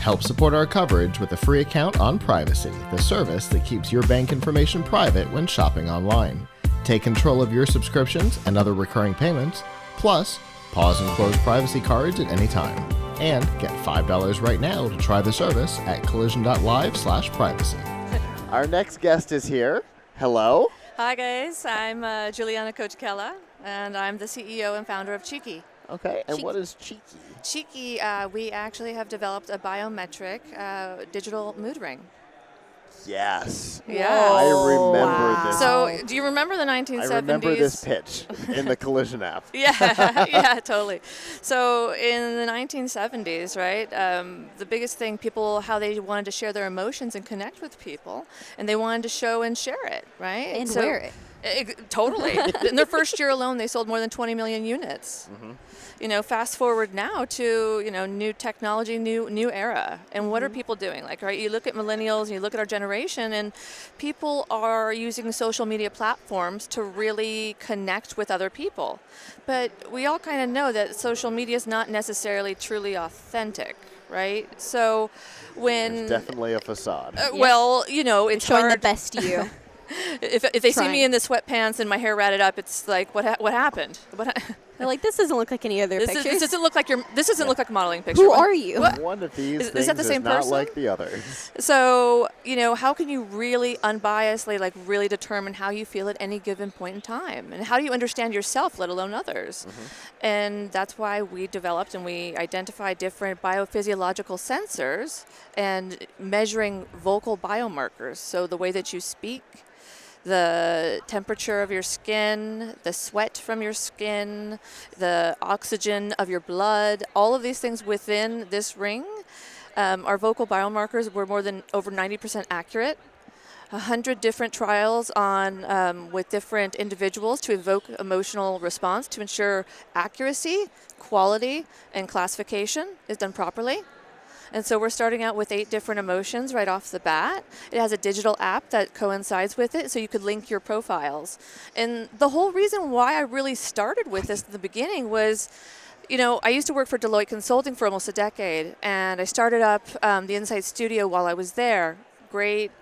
Help support our coverage with a free account on Privacy, the service that keeps your bank information private when shopping online. Take control of your subscriptions and other recurring payments, plus pause and close privacy cards at any time. And get $5 right now to try the service at collision.live/privacy. Our next guest is here. Hello. Hi guys, I'm Guiliana Coachella, and I'm the CEO and founder of ChiKeey. Okay, and ChiKeey. What is ChiKeey? ChiKeey, we actually have developed a biometric digital mood ring. Yes. Yeah. I remember this. So, do you remember the 1970s? I remember this pitch in the Collision app. Yeah, totally. So, in the 1970s, right, the biggest thing, how they wanted to share their emotions and connect with people, and they wanted to show and share it, right? And wear it. Totally. In their first year alone, they sold more than 20 million units. Mm-hmm. You know, fast forward now to, new technology, new era. And what are people doing? Like, right, you look at millennials, and you look at our generation, and people are using social media platforms to really connect with other people. But we all kind of know that social media is not necessarily truly authentic, right? So when... It's definitely a facade. Well, it's showing hard. the best you. If they see me in the sweatpants and my hair ratted up, it's like, what happened? They're like, this doesn't look like any other pictures. This doesn't look like a modeling picture. Who are you? One of these Is things that the same is not person? like the others. So, how can you really unbiasedly, really determine how you feel at any given point in time? And how do you understand yourself, let alone others? Mm-hmm. And that's why we developed and we identified different bio-physiological sensors and measuring vocal biomarkers. So the way that you speak, the temperature of your skin, the sweat from your skin, the oxygen of your blood, all of these things within this ring. Our vocal biomarkers were over 90% accurate. 100 different trials with different individuals to evoke emotional response to ensure accuracy, quality, and classification is done properly. And so we're starting out with 8 different emotions right off the bat. It has a digital app that coincides with it, so you could link your profiles. And the whole reason why I really started with this in the beginning was, I used to work for Deloitte Consulting for almost a decade, and I started up the Insight Studio while I was there. Great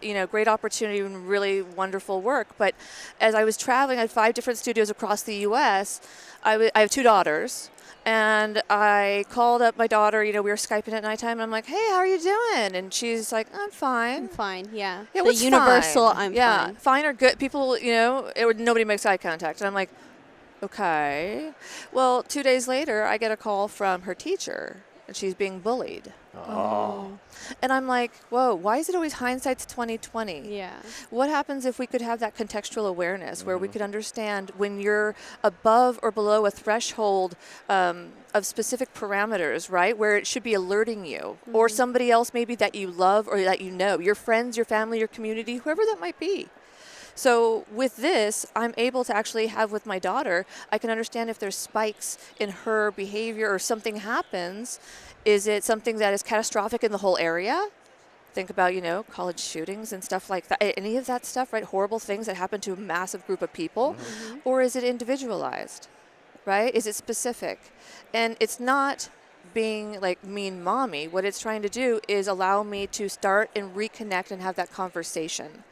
opportunity and really wonderful work. But as I was traveling, I had 5 different studios across the U.S. I have 2 daughters. And I called up my daughter, we were Skyping at nighttime, and I'm like, hey, how are you doing? And she's like, I'm fine. I'm fine, yeah. Yeah, the universal, I'm yeah, fine. Fine or good. People, nobody makes eye contact. And I'm like, okay. Well, 2 days later, I get a call from her teacher, and she's being bullied. Oh. And I'm like, whoa, why is it always hindsight's 20/20? Yeah. What happens if we could have that contextual awareness where we could understand when you're above or below a threshold of specific parameters, right, where it should be alerting you, or somebody else maybe that you love or that your friends, your family, your community, whoever that might be. So with this, I'm able to actually have with my daughter, I can understand if there's spikes in her behavior or something happens. Is it something that is catastrophic in the whole area? Think about, college shootings and stuff like that. Any of that stuff, right? Horrible things that happen to a massive group of people. Mm-hmm. Or is it individualized, right? Is it specific? And it's not being like mean mommy. What it's trying to do is allow me to start and reconnect and have that conversation.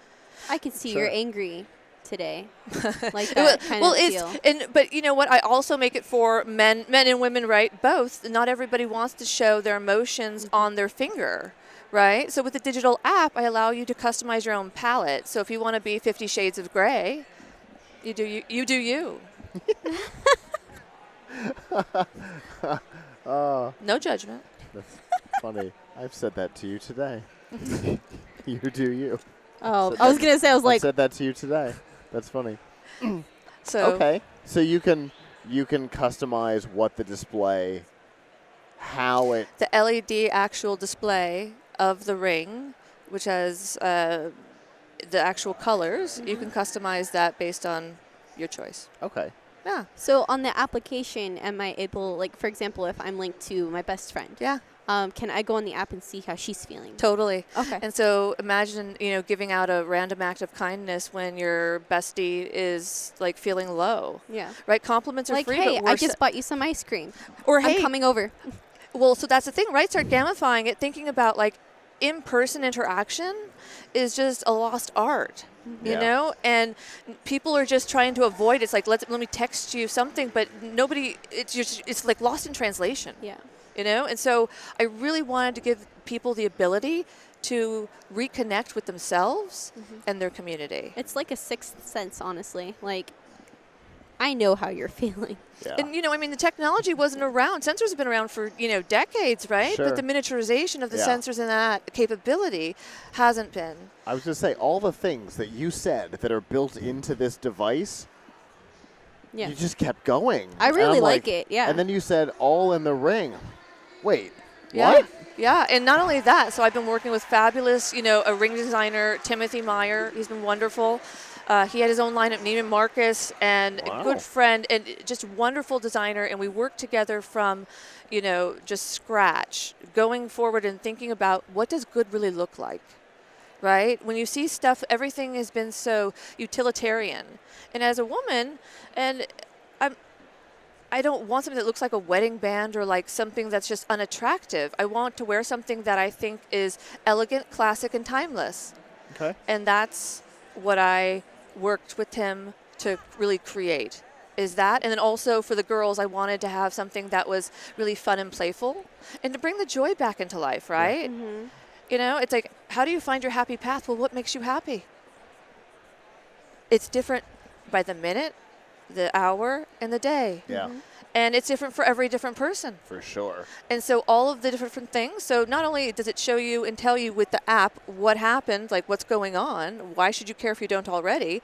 I can see Sure. you're angry today. Like that kind of deal. But you know what? I also make it for men and women, right? Both. Not everybody wants to show their emotions on their finger, right? So with the digital app, I allow you to customize your own palette. So if you want to be 50 Shades of Grey, you do you. No judgment. That's funny. I've said that to you today. You do you. Oh, I was going to say, I said that to you today. That's funny. So okay. So you can customize what the display, how it... The LED actual display of the ring, which has the actual colors, you can customize that based on your choice. Okay. Yeah. So on the application, am I able, like, for example, if I'm linked to my best friend, Yeah. Can I go on the app and see how she's feeling? Totally. Okay. And so imagine, giving out a random act of kindness when your bestie is like feeling low. Yeah. Right? Compliments are Like, free. hey, but I just bought you some ice cream. or I'm hey, coming over. Well, so that's the thing, right? Start gamifying it, thinking about like in-person interaction is just a lost art, you know? And people are just trying to avoid it. It's like, let me text you something, but nobody, it's like lost in translation. Yeah. You know? And so I really wanted to give people the ability to reconnect with themselves and their community. It's like a sixth sense, honestly. Like, I know how you're feeling. Yeah. And, you know, I mean, the technology wasn't around. Sensors have been around for, you know, decades, right? Sure. But the miniaturization of the Yeah. sensors and that capability hasn't been. I was going to say, all the things that you said that are built into this device, Yeah. you just kept going. I And really I'm like it, yeah. And then you said, all in the ring. Wait, Yeah. what? Yeah, and not only that, so I've been working with fabulous, you know, a ring designer, Timothy Meyer. He's been wonderful. He had his own line at Neiman Marcus, and Wow. a good friend, and just wonderful designer. And we worked together from, you know, just scratch, going forward and thinking about what does good really look like, right? When you see stuff, everything has been so utilitarian. And as a woman, and I don't want something that looks like a wedding band or like something that's just unattractive. I want to wear something that I think is elegant, classic, and timeless. Okay. And that's what I worked with him to really create, is that. And then also for the girls, I wanted to have something that was really fun and playful and to bring the joy back into life, right? You know, it's like, how do you find your happy path? Well, what makes you happy? It's different by the minute, the hour, and the day. Yeah, And it's different for every different person. for sure. And so all of the different things, so not only does it show you and tell you with the app what happened, like what's going on, why should you care if you don't already,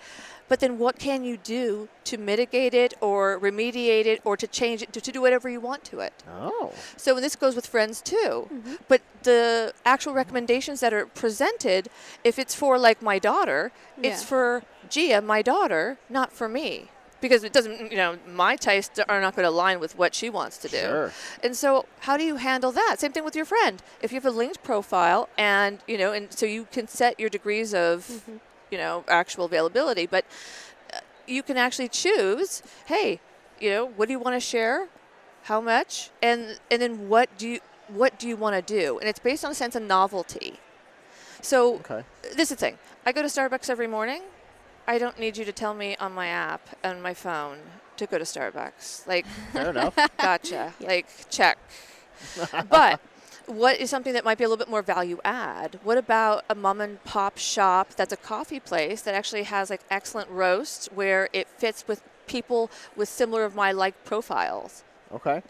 but then what can you do to mitigate it or remediate it or to change it, to do whatever you want to it. Oh. So this goes with friends too. But the actual recommendations that are presented, if it's for like my daughter, it's Yeah. for Gia, my daughter, not for me. Because it doesn't, you know, my tastes are not going to align with what she wants to do. Sure. And so how do you handle that? Same thing with your friend. If you have a linked profile and, you know, and so you can set your degrees of, you know, actual availability, but you can actually choose, hey, you know, what do you want to share? How much? And then what do you want to do? And it's based on a sense of novelty. So Okay. this is the thing. I go to Starbucks every morning. I don't need you to tell me on my app and my phone to go to Starbucks. Like, Fair enough. gotcha. Like, check. But what is something that might be a little bit more value add? What about a mom and pop shop that's a coffee place that actually has like excellent roasts where it fits with people with similar of my like profiles? Okay.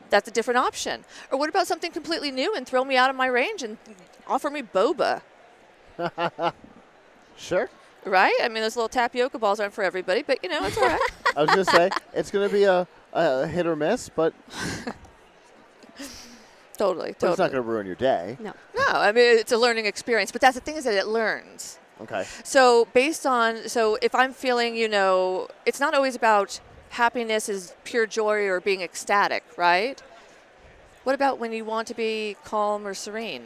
That's a different option. Or what about something completely new and throw me out of my range and offer me boba? Sure. Right? I mean, those little tapioca balls aren't for everybody, but, you know, it's all right. I was going to say, it's going to be a hit or miss, but Totally. it's not going to ruin your day. No. No, I mean, it's a learning experience. But that's the thing is that it learns. Okay. So so if I'm feeling, you know, it's not always about happiness is pure joy or being ecstatic, right? What about when you want to be calm or serene?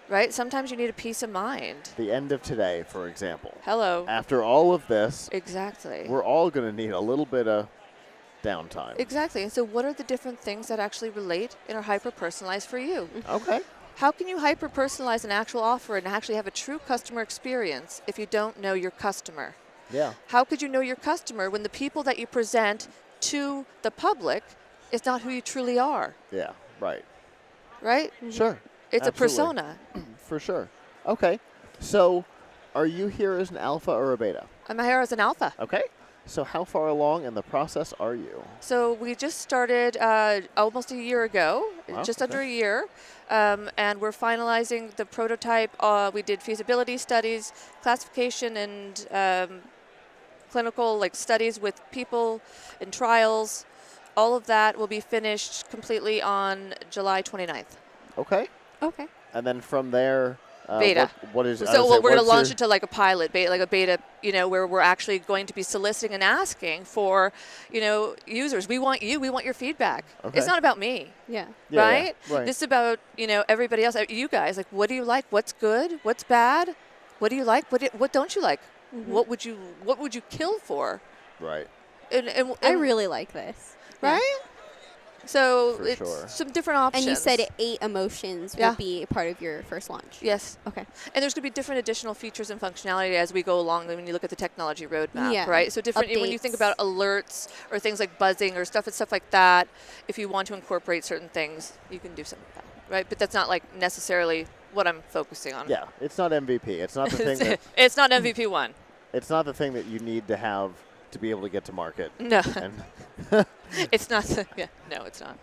Right? Sometimes you need a peace of mind. The end of today, for example. Hello. After all of this, Exactly. we're all going to need a little bit of downtime. Exactly. And so what are the different things that actually relate and are hyper-personalized for you? Okay. How can you hyper-personalize an actual offer and actually have a true customer experience if you don't know your customer? Yeah. How could you know your customer when the people that you present to the public is not who you truly are, Yeah. Right. right? Sure. It's Absolutely. a persona. For sure. Okay. So, are you here as an alpha or a beta? I'm here as an alpha. Okay. So, how far along in the process are you? So we just started almost a year ago, Wow, just okay. under a year, and we're finalizing the prototype. We did feasibility studies, classification, and clinical like studies with people and trials. All of that will be finished completely on July 29th. Okay. Okay. And then from there, Beta. What is it? So we're going to launch it to like a pilot, like a beta, you know, where we're actually going to be soliciting and asking for, you know, users. We want you. We want your feedback. Okay. It's not about me. Yeah. Yeah, Right? yeah, right. This is about, you know, everybody else. You guys, like, what do you like? What's good? What's bad? What do you like? What don't you like? What would you kill for? Right. And I really like this. Yeah. right? So For it's sure. some different options. And you said 8 emotions Yeah. will be a part of your first launch. Yes. Okay. And there's going to be different additional features and functionality as we go along when you look at the technology roadmap, Yeah. right? So different when you think Updates. about alerts or things like buzzing or stuff like that, if you want to incorporate certain things, you can do something like that, right? But that's not like necessarily what I'm focusing on. Yeah, it's not MVP. It's not the thing that It's not MVP 1. it's not the thing that you need to have to be able to get to market. No. And It's not. No, it's not.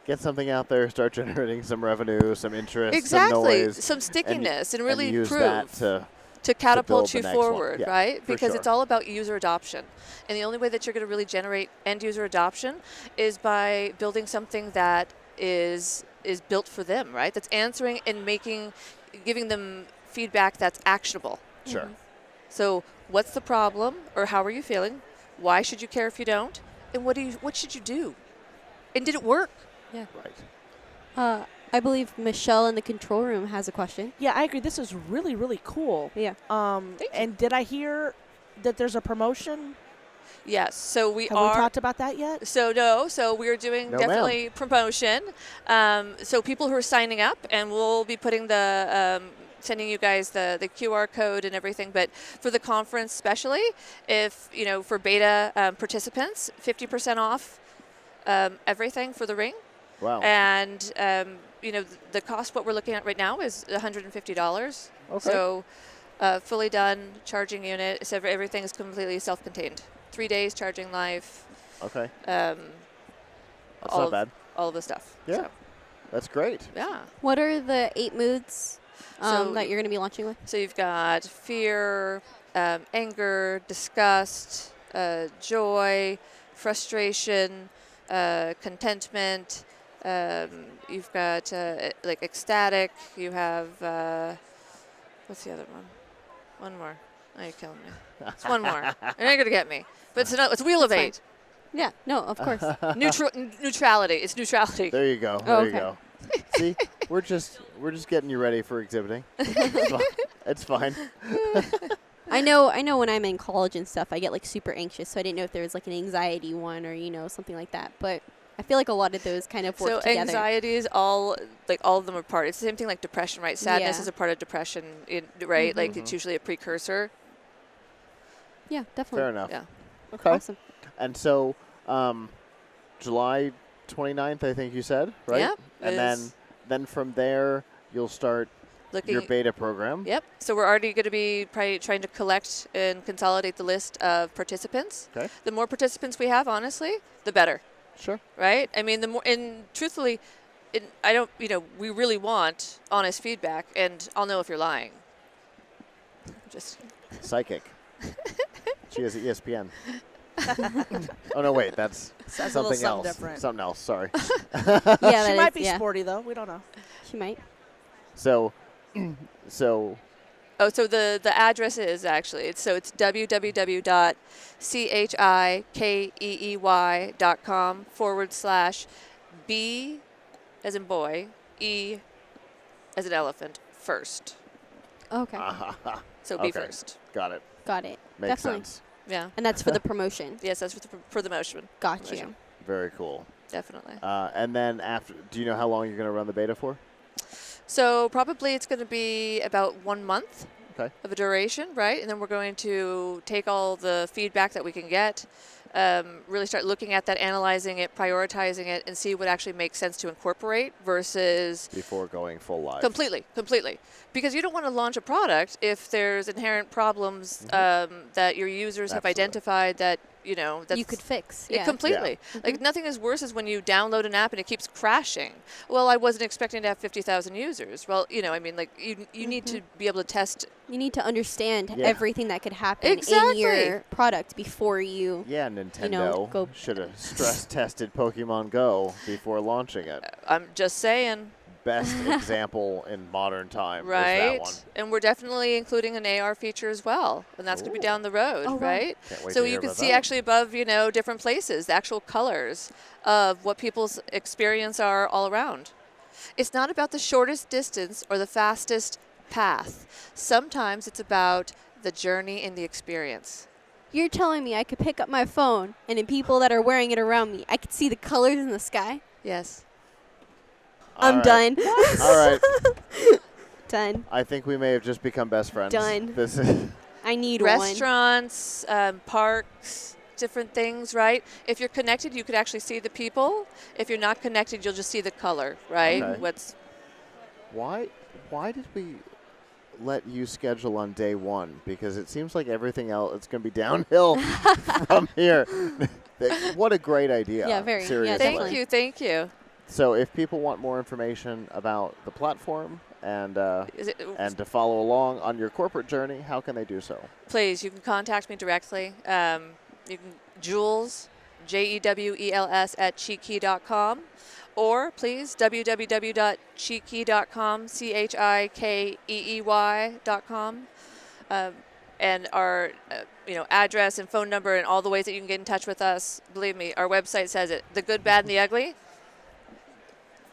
get something out there, start generating some revenue, some interest, Exactly. some noise, Some stickiness and really use prove. that To catapult build you the next one. forward, Yeah, right? for Because sure. it's all about user adoption. And the only way that you're going to really generate end user adoption is by building something that is built for them, right? That's answering and giving them feedback that's actionable. Sure. So what's the problem, or how are you feeling? Why should you care if you don't? And what should you do? And did it work? Yeah. Right. I believe Michelle in the control room has a question. Yeah, I agree. This is really, really cool. Yeah. Thank you. And did I hear that there's a promotion? Yes. So we Have are. we talked about that yet? So we're doing No, ma'am. definitely promotion. So people who are signing up, and we'll be putting sending you guys the QR code and everything. But for the conference especially, if, for beta participants, 50% off everything for the ring. Wow. And, the cost, what we're looking at right now is $150. Okay. So fully done, charging unit. So everything is completely self-contained. 3 days charging live. Okay. That's That's not bad. All of the stuff. Yeah. So, That's great. yeah. What are the 8 moods So- that you're going to be launching with? So you've got fear, anger, disgust, joy, frustration, contentment. You've got like ecstatic. You have what's the other one? One more. Oh, you're killing me. It's one more. You're not gonna get me. But it's Wheel of That's fine. 8. Yeah. No, of course. Neutrality. It's neutrality. There you go. Oh, There you okay. go. See, we're just getting you ready for exhibiting. It's fine. I know when I'm in college and stuff, I get like super anxious, so I didn't know if there was like an anxiety one or something like that. But I feel like a lot of those kind of work So together. anxiety is all of them are part. It's the same thing like depression, right? Sadness Yeah. is a part of depression, right? Like it's usually a precursor. Yeah, definitely. Fair enough. Yeah. Okay. Awesome. And so, July 29th, I think you said, right? Yep, And is- then from there, you'll start Looking. your beta program. Yep. So we're already going to be trying to collect and consolidate the list of participants. Okay. The more participants we have, honestly, the better, Sure. right? I mean, the more, and truthfully, we really want honest feedback, and I'll know if you're lying. Just Psychic. She has ESPN. Oh no, wait, that's Sounds a little something else. different. Something else. Sorry. Yeah, She that might is- be yeah. sporty, though. We don't know. She might. So Oh, so the address is actually it's www.chikeey.com/B as in boy, E as in elephant, first. Okay. So be Okay. first. Got it. Got it. Makes Definitely. sense. Yeah. And that's for the promotion. Yes, that's for the motion. Got you. Promotion. Very cool. Definitely. And then after, do you know how long you're going to run the beta for? So probably it's going to be about 1 month Okay. of a duration, right? And then we're going to take all the feedback that we can get, really start looking at that, analyzing it, prioritizing it, and see what actually makes sense to incorporate versus Before going full live. completely. Because you don't want to launch a product if there's inherent problems that your users have Absolutely. identified that, that's You could fix. it Yeah. completely. Like nothing is worse is when you download an app and it keeps crashing. Well, I wasn't expecting to have 50,000 users. Well, you need to be able to test. You need to understand Yeah. everything that could happen Exactly. in your product before you. Yeah, Nintendo go- should have stress tested Pokemon Go before launching it. I'm just saying, Best example in modern time right? is that one. And we're definitely including an AR feature as well, and that's going to be Ooh. down the road, Oh, wow. right? Can't wait So to hear you can about see that. actually above, different places, the actual colors of what people's experience are all around. It's not about the shortest distance or the fastest path. Sometimes it's about the journey and the experience. You're telling me I could pick up my phone and in people that are wearing it around me, I could see the colors in the sky? Yes. I'm done. All right. Done. I think we may have just become best friends. Done. This is I need one. Restaurants, parks, different things, right? If you're connected, you could actually see the people. If you're not connected, you'll just see the color, right? Okay. Why did we let you schedule on day one? Because it seems like everything else, it's going to be downhill from here. What a great idea. Yeah, very. Yeah, Seriously. Thank you. So if people want more information about the platform and to follow along on your corporate journey, how can they do so? Please, you can contact me directly. You can Jules, JEWELS at ChiKeey.com, or please www.chikeey.com, CHIKEEY.com, and our address and phone number and all the ways that you can get in touch with us. Believe me, our website says it. The good, bad, and the ugly.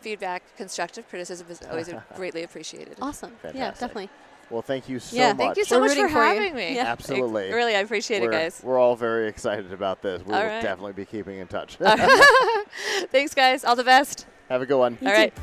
Feedback, constructive criticism is always greatly appreciated. Awesome. Fantastic. Yeah, definitely. Well, thank you so Yeah, much. Thank you so We're much for rooting for you. having me. Yeah. Absolutely. Really, I appreciate it, guys. We're all very excited about this. We All will right. definitely be keeping in touch. Thanks, guys. All the best. Have a good one. You All too. right.